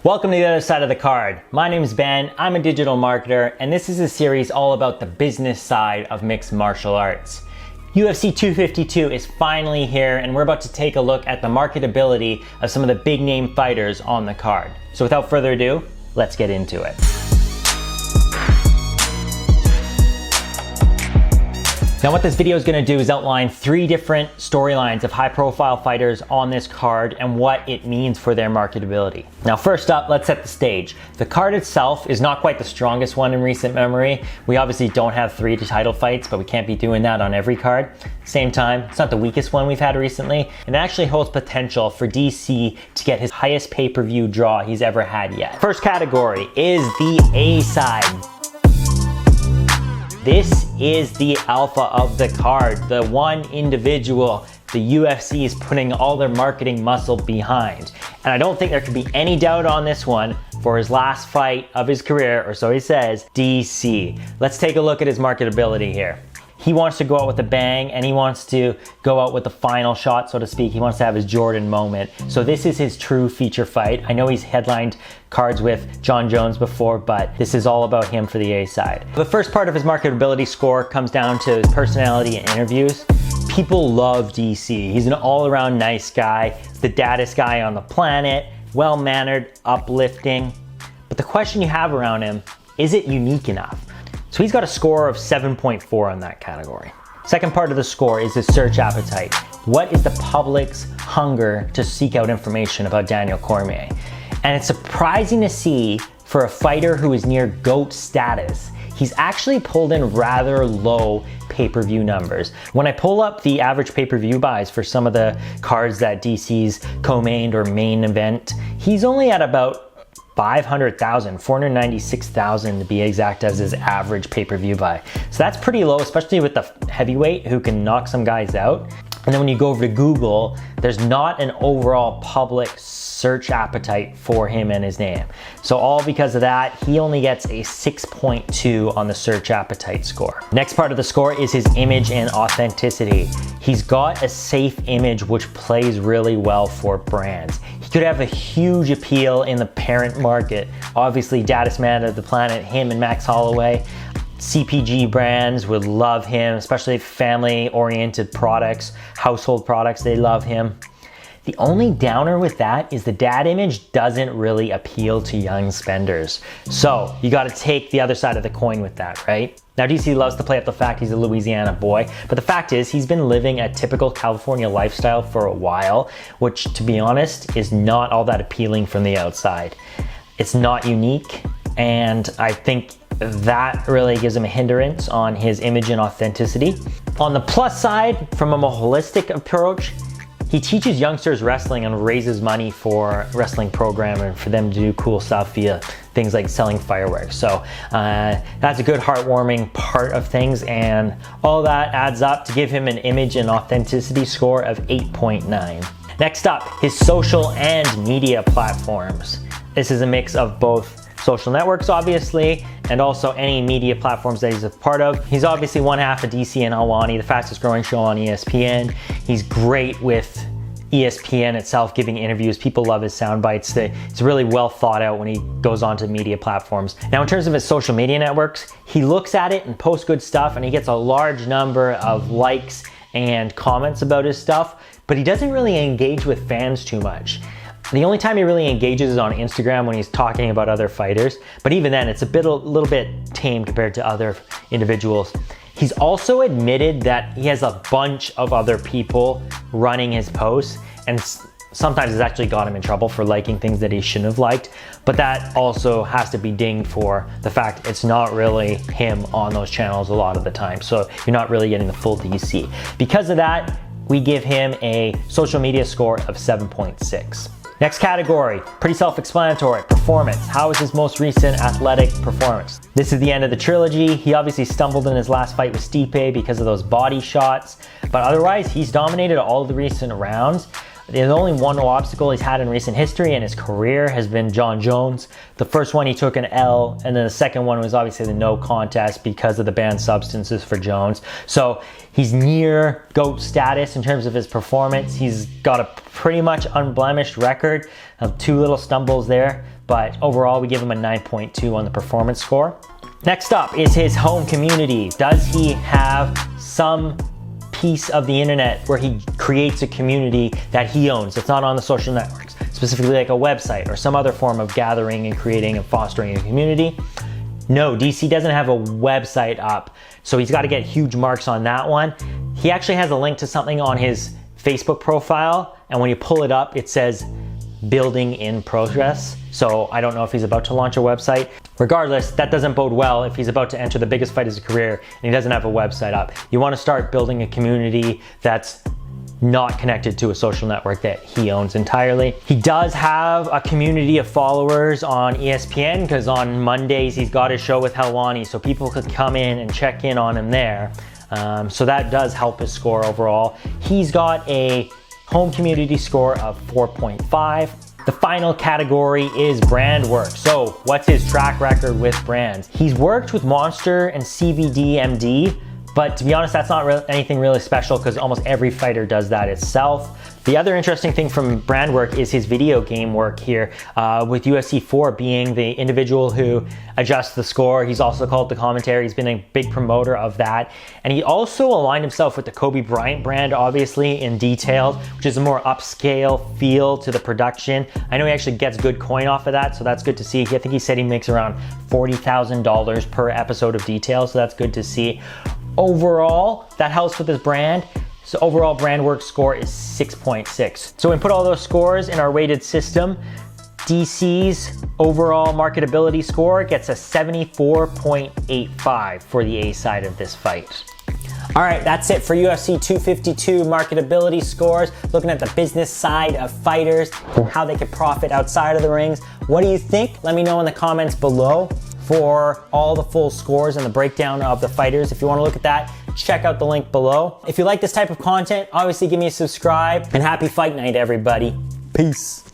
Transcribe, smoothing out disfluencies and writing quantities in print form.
Welcome to the other side of the card. My name is Ben, I'm a digital marketer, and this is a series all about the business side of mixed martial arts. UFC 252 is finally here, and we're about to take a look at the marketability of some of the big name fighters on the card. So without further ado, let's get into it. Now what this video is going to do is outline 3 different storylines of high profile fighters on this card and what it means for their marketability. Now first up, let's set the stage. The card itself is not quite the strongest one in recent memory. We obviously don't have 3 title fights, but we can't be doing that on every card. Same time, it's not the weakest one we've had recently, and it actually holds potential for DC to get his highest pay-per-view draw he's ever had yet. First category is the A side. This is the alpha of the card, the one individual the UFC is putting all their marketing muscle behind. And I don't think there could be any doubt on this one. For his last fight of his career, or so he says, DC. Let's take a look at his marketability here. He wants to go out with a bang, and he wants to go out with the final shot, so to speak. He wants to have his Jordan moment. So this is his true feature fight. I know he's headlined cards with John Jones before, but this is all about him for the A side. The first part of his marketability score comes down to his personality and interviews. People love DC. He's an all-around nice guy, the daddest guy on the planet, well-mannered, uplifting. But the question you have around him, is it unique enough? So he's got a score of 7.4 on that category. Second part of the score is his search appetite. What is the public's hunger to seek out information about Daniel Cormeir? And it's surprising to see for a fighter who is near GOAT status, he's actually pulled in rather low pay-per-view numbers. When I pull up the average pay-per-view buys for some of the cards that DC's co-mained or main event, he's only at about 500,000, 496,000 to be exact as his average pay-per-view buy. So that's pretty low, especially with the heavyweight who can knock some guys out. And then when you go over to Google, there's not an overall public search appetite for him and his name. So all because of that, he only gets a 6.2 on the search appetite score. Next part of the score is his image and authenticity. He's got a safe image which plays really well for brands. He could have a huge appeal in the parent market. Obviously, daddest man of the planet, him and Max Holloway. CPG brands would love him, especially family-oriented products, household products, they love him. The only downer with that is the dad image doesn't really appeal to young spenders. So you gotta take the other side of the coin with that, right? Now DC loves to play up the fact he's a Louisiana boy, but the fact is he's been living a typical California lifestyle for a while, which to be honest is not all that appealing from the outside. It's not unique, and I think that really gives him a hindrance on his image and authenticity. On the plus side, from a more holistic approach, he teaches youngsters wrestling and raises money for wrestling program and for them to do cool stuff via things like selling fireworks. So that's a good heartwarming part of things, and all that adds up to give him an image and authenticity score of 8.9. Next up, his social and media platforms. This is a mix of both social networks, obviously, and also any media platforms that he's a part of. He's obviously one half of DC and Alwani, the fastest growing show on ESPN. He's great with ESPN itself, giving interviews. People love his sound bites. It's really well thought out when he goes on to media platforms. Now, in terms of his social media networks, he looks at it and posts good stuff, and he gets a large number of likes and comments about his stuff, but he doesn't really engage with fans too much. The only time he really engages is on Instagram when he's talking about other fighters, but even then it's a little bit tame compared to other individuals. He's also admitted that he has a bunch of other people running his posts, and sometimes it's actually got him in trouble for liking things that he shouldn't have liked, but that also has to be dinged for the fact it's not really him on those channels a lot of the time, so you're not really getting the full DC. Because of that, we give him a social media score of 7.6. Next category, pretty self-explanatory, performance. How is his most recent athletic performance? This is the end of the trilogy. He obviously stumbled in his last fight with Stipe because of those body shots, but otherwise he's dominated all of the recent rounds. There's only one obstacle he's had in recent history in his career has been John Jones. The first one he took an L, and then the second one was obviously the no contest because of the banned substances for Jones. So he's near GOAT status in terms of his performance. He's got a pretty much unblemished record of 2 little stumbles there, but overall we give him a 9.2 on the performance score. Next up is his home community. Does he have some piece of the internet where he creates a community that he owns? It's not on the social networks, specifically like a website or some other form of gathering and creating and fostering a community. No, DC doesn't have a website up, so he's got to get huge marks on that one. He actually has a link to something on his Facebook profile, and when you pull it up, it says building in progress. So I don't know if he's about to launch a website. Regardless, that doesn't bode well if he's about to enter the biggest fight of his career and he doesn't have a website up. You want to start building a community that's not connected to a social network that he owns entirely. He does have a community of followers on ESPN because on Mondays he's got his show with Helwani, so people could come in and check in on him there. So that does help his score overall. He's got a home community score of 4.5. The final category is brand work. So what's his track record with brands? He's worked with Monster and CBD MD, but to be honest, that's not anything really special because almost every fighter does that itself. The other interesting thing from brand work is his video game work here, with UFC 4 being the individual who adjusts the score. He's also called the commentary. He's been a big promoter of that. And he also aligned himself with the Kobe Bryant brand, obviously, in Detailed, which is a more upscale feel to the production. I know he actually gets good coin off of that, so that's good to see. I think he said he makes around $40,000 per episode of Detailed, so that's good to see. Overall, that helps with his brand. So overall brand work score is 6.6. So when we put all those scores in our weighted system, DC's overall marketability score gets a 74.85 for the A side of this fight. All right, that's it for UFC 252 marketability scores, looking at the business side of fighters and how they could profit outside of the rings. What do you think? Let me know in the comments below for all the full scores and the breakdown of the fighters. If you want to look at that, check out the link below. If you like this type of content, obviously give me a subscribe, and happy fight night, everybody. Peace.